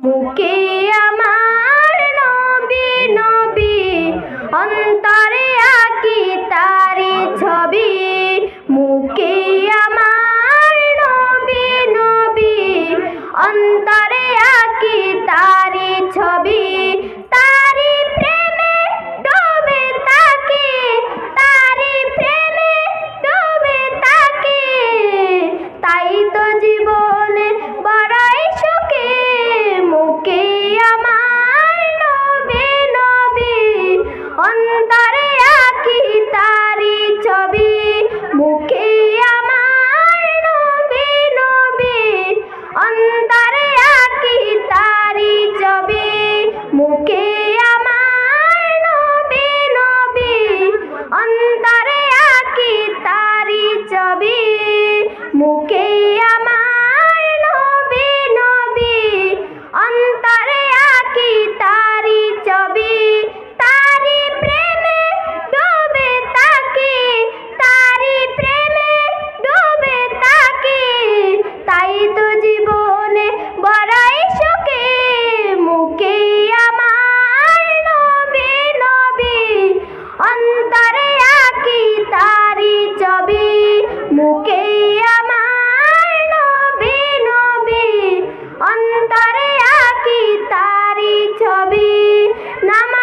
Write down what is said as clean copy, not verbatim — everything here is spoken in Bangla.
মুখে আমার নবী নবী, অন্তরে আঁকি তারি ছবি। মুখে আমার নবী নবী, অন্তরে আঁকি তারি ছবি। তারি প্রেমে ডুবে থাকি, তারি প্রেমে ডুবে থাকি। তাই তো জীবনে বড়ই সুখী। মুখে আমার নবী নবী, অন্তরে আঁকি তারি ছবি। মুখে আমার নবী নবী, অন্তরে আঁকি তারি ছবি। মুখে আমার নবী নবী, অন্তরে আঁকি তারি ছবি। মুখে আমার নবী নবী, অন্তরে আঁকি তারি ছবি। তারি প্রেমে ডুবে থাকি, তারি প্রেমে ডুবে থাকি। তাই তো জীবনে বড়ই সুখী। মুখে আমার নবী নবী, অন্তরে আঁকি তারি ছবি। মুখে আমার নবী নবী, অন্তরে আঁকি তারি ছবি। নামাজ